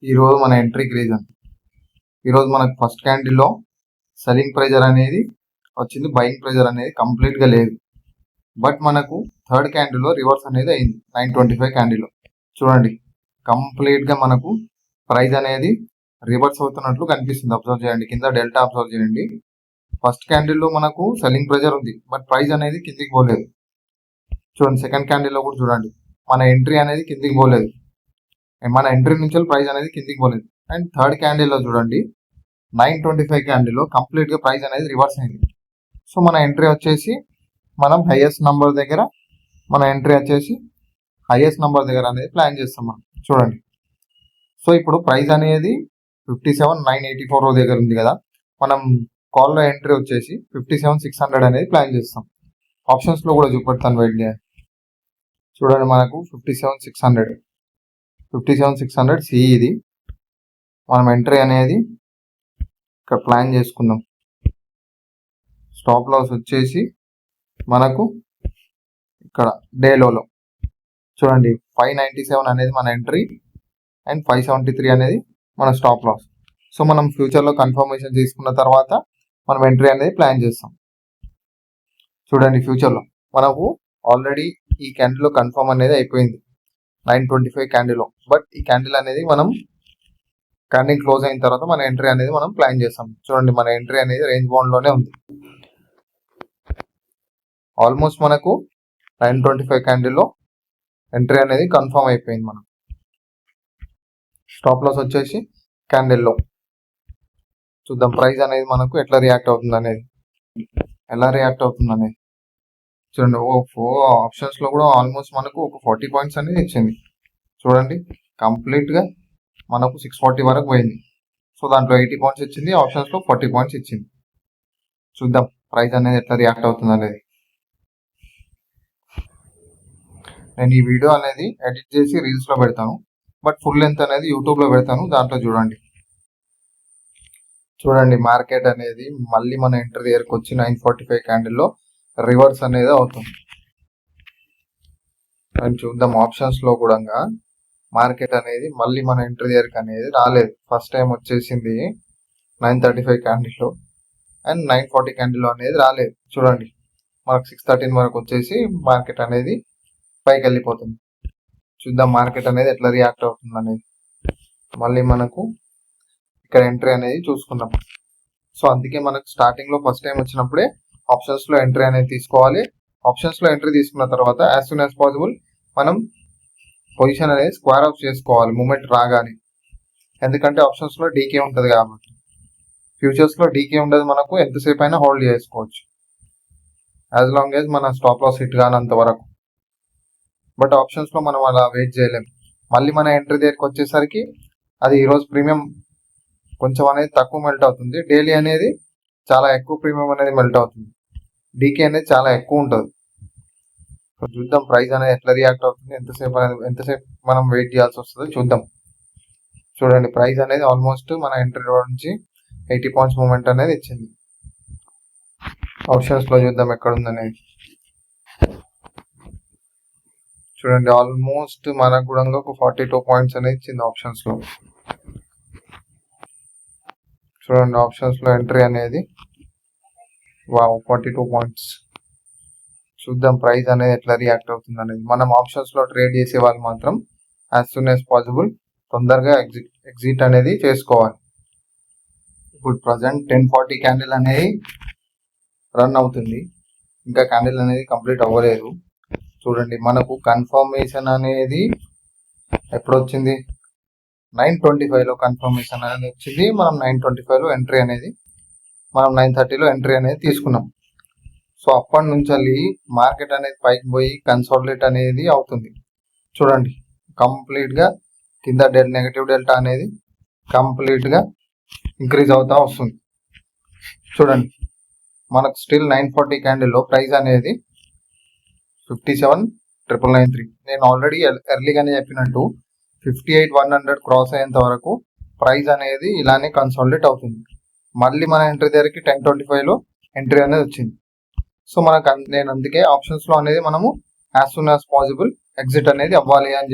ఈరోజు మన ఎంట్రీకి రీజన్, ఈరోజు మనకు ఫస్ట్ క్యాండిల్లో సెల్లింగ్ ప్రెజర్ అనేది వచ్చింది, బయింగ్ ప్రెజర్ అనేది కంప్లీట్గా లేదు. బట్ మనకు థర్డ్ క్యాండిల్లో రివర్స్ అనేది అయింది 925 క్యాండిల్లో. చూడండి, కంప్లీట్గా మనకు ప్రైస్ అనేది రివర్స్ అవుతున్నట్లు కనిపిస్తుంది. అబ్జర్వ్ చేయండి, కింద డెల్టా అబ్జర్వ్ చేయండి. ఫస్ట్ క్యాండిల్లో మనకు సెల్లింగ్ ప్రెజర్ ఉంది, బట్ ప్రైస్ అనేది కిందికి పోలేదు. చూడండి, సెకండ్ క్యాండిల్లో కూడా చూడండి, మన ఎంట్రీ అనేది కిందికి పోలేదు, మన ఎంట్రీ నుంచి ప్రైస్ అనేది కిందికి పోలేదు. అండ్ థర్డ్ క్యాండిల్లో చూడండి, 925 క్యాండిల్లో కంప్లీట్గా ప్రైస్ అనేది రివర్స్ అయింది. సో మన ఎంట్రీ వచ్చేసి మనం హైయెస్ట్ నంబర్ దగ్గర, మన ఎంట్రీ వచ్చేసి హైయెస్ట్ నంబర్ దగ్గర అనేది ప్లాన్ చేస్తాం మనం. చూడండి, సో ఇప్పుడు ప్రైస్ అనేది 57,984 దగ్గర ఉంది కదా, మనం కాల్లో ఎంట్రీ వచ్చేసి 57,600 అనేది ప్లాన్ చేస్తాం. ఆప్షన్స్లో కూడా చూపెడతాను, వెయిట్ చేయండి. చూడండి, మనకు 57,600 సి ఇది. మనం ఎంట్రీ అనేది ఇక్కడ ప్లాన్ చేసుకుందాం. స్టాప్ లాస్ వచ్చేసి మనకు ఇక్కడ డేలోలో చూడండి 597 అనేది మన ఎంట్రీ అండ్ 573 అనేది మన స్టాప్ లాస్. సో మనం ఫ్యూచర్లో కన్ఫర్మేషన్ తీసుకున్న తర్వాత మనం ఎంట్రీ అనేది ప్లాన్ చేస్తాం. చూడండి, ఫ్యూచర్లో మనకు ఆల్రెడీ ఈ క్యాండిల్లో కన్ఫర్మ్ అనేది అయిపోయింది 925 క్యాండిల్లో. బట్ ఈ క్యాండిల్ అనేది మనం క్యాండిల్ క్లోజ్ అయిన తర్వాత మన ఎంట్రీ అనేది మనం ప్లాన్ చేస్తాం. చూడండి, మన ఎంట్రీ అనేది రేంజ్ బౌండ్లోనే ఉంది. ఆల్మోస్ట్ మనకు 925 క్యాండిల్లో ఎంట్రీ అనేది కన్ఫర్మ్ అయిపోయింది. మనం స్టాప్ లాస్ వచ్చేసి క్యాండిల్లో చూద్దాం ప్రైస్ అనేది మనకు ఎట్లా రియాక్ట్ అవుతుంది అనేది, చూడండి. ఆప్షన్స్లో కూడా ఆల్మోస్ట్ మనకు ఒక 40 పాయింట్స్ అనేది ఇచ్చింది. చూడండి, కంప్లీట్గా మనకు 640 వరకు పోయింది. సో దాంట్లో 80 పాయింట్స్ ఇచ్చింది, ఆప్షన్స్లో 40 పాయింట్స్ ఇచ్చింది. చూద్దాం ప్రైస్ అనేది ఎట్లా రియాక్ట్ అవుతుంది అనేది. నేను ఈ వీడియో అనేది ఎడిట్ చేసి రీల్స్లో పెడతాను, బట్ ఫుల్ లెంత్ అనేది యూట్యూబ్లో పెడతాను, దాంట్లో చూడండి. మార్కెట్ అనేది మళ్ళీ మన ఎంట్రీ దగ్గరకు వచ్చి 945 క్యాండిల్లో రివర్స్ అనేది అవుతుంది. చూద్దాం, ఆప్షన్స్లో కూడా మార్కెట్ అనేది మళ్ళీ మన ఎంట్రీ దగ్గరకు అనేది రాలేదు. ఫస్ట్ టైం వచ్చేసింది 935 క్యాండిల్లో అండ్ 940 క్యాండిల్లో అనేది రాలేదు. చూడండి, మనకు 613 వరకు వచ్చేసి మార్కెట్ అనేది పైకి వెళ్ళిపోతుంది. చూద్దాం మార్కెట్ అనేది ఎట్లా రియాక్ట్ అవుతుంది అనేది. మళ్ళీ మనకు ఇక్కడ ఎంట్రీ అనేది చూసుకుందాం. సో అందుకే మనకు స్టార్టింగ్లో ఫస్ట్ టైం వచ్చినప్పుడే ఆప్షన్స్లో ఎంట్రీ అనేది తీసుకోవాలి. ఆప్షన్స్లో ఎంట్రీ తీసుకున్న తర్వాత యాజ్ సూన్ యాజ్ పాసిబుల్ మనం పొజిషన్ అనేది స్క్వేర్ ఆఫ్ చేసుకోవాలి మూమెంట్ రాగానే. ఎందుకంటే ఆప్షన్స్లో డీకే ఉంటుంది కాబట్టి. ఫ్యూచర్స్లో డీకే ఉండదు, మనకు ఎంతసేపు అయినా హోల్డ్ చేసుకోవచ్చు యాజ్ లాంగ్ యాజ్ మన స్టాప్ లాస్ హిట్ కానంత వరకు. బట్ ఆప్షన్స్లో మనం అలా వెయిట్ చేయలేము. మళ్ళీ మన ఎంట్రీ దగ్గరికి వచ్చేసరికి అది ఈరోజు ప్రీమియం కొంచెం అనేది తక్కువ మెల్ట్ అవుతుంది, డైలీ అనేది చాలా ఎక్కువ ప్రీమియం అనేది మెల్ట్ అవుతుంది, డీకే అనేది చాలా ఎక్కువ ఉంటుంది. చూద్దాం ప్రైస్ అనేది ఎట్లా రియాక్ట్ అవుతుంది, ఎంతసేపు మనం వెయిట్ చేయాల్సి వస్తుందో చూద్దాం. చూడండి, ప్రైస్ అనేది ఆల్మోస్ట్ మన ఎంట్రీ నుంచి 80 పాయింట్స్ మూమెంట్ అనేది ఇచ్చింది. ఆప్షన్స్లో చూద్దాం ఎక్కడ ఉందనేది. చూడండి, ఆల్మోస్ట్ మనకు కూడా ఒక 42 పాయింట్స్ అనేది ఇచ్చింది ఆప్షన్స్లో. చూడండి, ఆప్షన్స్లో ఎంట్రీ అనేది 42 పాయింట్స్. చూద్దాం ప్రైస్ అనేది ఎట్లా రియాక్ట్ అవుతుంది అనేది. మనం ఆప్షన్స్లో ట్రేడ్ చేసే వాళ్ళు మాత్రం యాజ్ సూన్ యాజ్ పాసిబుల్ తొందరగా ఎగ్జిట్ అనేది చేసుకోవాలి. ఇప్పుడు ప్రజెంట్ 1040 క్యాండిల్ అనేది రన్ అవుతుంది, ఇంకా క్యాండిల్ అనేది కంప్లీట్ అవ్వలేదు. చూడండి, మనకు కన్ఫర్మేషన్ అనేది ఎప్పుడు వచ్చింది, 925లో కన్ఫర్మేషన్ అనేది వచ్చింది. మనం 925లో ఎంట్రీ అనేది, మనం 930లో ఎంట్రీ అనేది తీసుకున్నాం. సో అప్పటి నుంచి మార్కెట్ అనేది పైకి పోయి కన్సాలిడేట్ అనేది అవుతుంది. చూడండి, కంప్లీట్గా కింద నెగటివ్ డెల్టా అనేది కంప్లీట్గా ఇంక్రీజ్ అవుతూ వస్తుంది. చూడండి, మనకు స్టిల్ 940 క్యాండిల్లో ప్రైస్ అనేది 57,993. నేను ఆల్రెడీ ఎర్లీగానే చెప్పినట్టు 58,100 క్రాస్ అయ్యేంత వరకు ప్రైస్ అనేది ఇలానే కన్సాలిడేట్ అవుతుంది. మళ్ళీ మన ఎంట్రీ దగ్గరికి 1025లో ఎంట్రీ అనేది వచ్చింది. సో నేను అందుకే ఆప్షన్స్లో అనేది మనము as soon as possible exit అనేది అవ్వాలి అని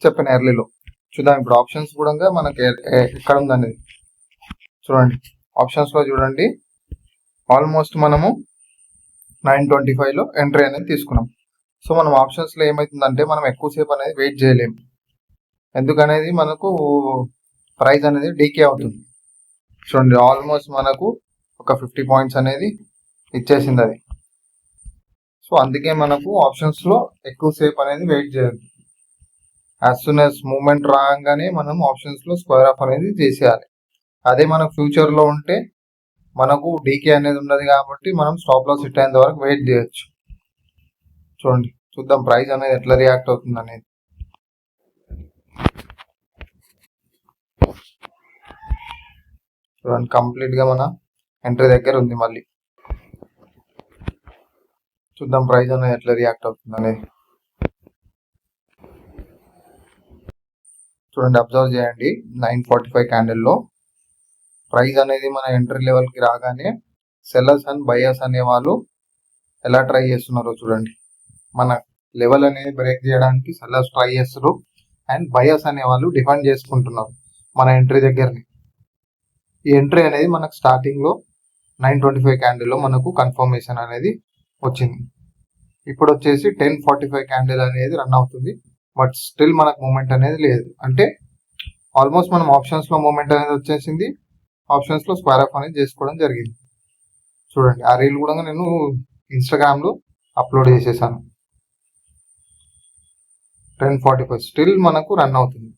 చెప్పిన ఎర్లీలో. చూద్దాం ఇప్పుడు ఆప్షన్స్ కూడా మనకి ఎక్కడ ఉందనేది చూడండి. ఆప్షన్స్ లో చూడండి, ఆల్మోస్ట్ మనము 925 ఎంట్రీ అనేది తీసుకున్నాం. సో మనం ఆప్షన్స్ లో ఏమవుతుందంటే మనం ఎక్కువసేపు అనేది వెయిట్ చేయలేము, ఎందుకనేది మనకు ప్రైస్ అనేది డీకే అవుతుంది. చూడండి ఆల్మోస్ట్ మనకు ఒక 50 పాయింట్స్ అనేది ఇచ్చేసింది అది. సో అందుకే మనకు ఆప్షన్స్ లో ఎక్కువసేపు అనేది వెయిట్ చేయదు. యాజ్ సూన్ యాజ్ మూమెంట్ రాగానే మనం ఆప్షన్స్ లో స్క్వేర్ ఆఫ్ అనేది చేసేయాలి. అదే మనకు ఫ్యూచర్ లో ఉంటే మనకు డీకే అనేది ఉండదు కాబట్టి మనం స్టాప్ లాస్ హిట్ అయ్యేంత వరకు వెయిట్ చేయొచ్చు. చూడండి చూద్దాం ప్రైస్ అనేది ఎట్లా రియాక్ట్ అవుతుంది అనేది. చూడండి కంప్లీట్ గా మన ఎంట్రీ దగ్గర ఉంది. మళ్ళీ చూద్దాం ప్రైస్ అనేది ఎట్లా రియాక్ట్ అవుతుంది అనేది. చూడండి అబ్జర్వ్ చేయండి, 945 క్యాండిల్లో ప్రైస్ అనేది మన ఎంట్రీ లెవెల్ కి రాగానే సెల్లర్స్ అండ్ బయర్స్ అనే వాళ్ళు ఎలా ట్రై చేస్తున్నారో చూడండి. మన లెవెల్ అనేది బ్రేక్ చేయడానికి సెల్లర్స్ ట్రై చేస్తారు అండ్ బయర్స్ అనే వాళ్ళు డిఫెండ్ చేసుకుంటున్నారు మన ఎంట్రీ దగ్గరని. ఈ ఎంట్రీ అనేది మనకు స్టార్టింగ్ లో 925 క్యాండిల్లో మనకు కన్ఫర్మేషన్ అనేది వచ్చింది. ఇప్పుడు వచ్చేసి 1045 క్యాండిల్ అనేది రన్ అవుతుంది, బట్ స్టిల్ మనకు మూమెంట్ అనేది లేదు. అంటే ఆల్మోస్ట్ మనం ఆప్షన్స్ లో మూమెంట్ అనేది వచ్చేసింది, ఆప్షన్స్ లో స్క్వేర్ ఆఫ్ అనేది చేసుకోవడం జరిగింది. చూడండి ఆ రీల్ కూడా నేను ఇన్స్టాగ్రామ్ లో అప్లోడ్ చేసేసాను. 1045 స్టిల్ మనకు రన్ అవుతుంది.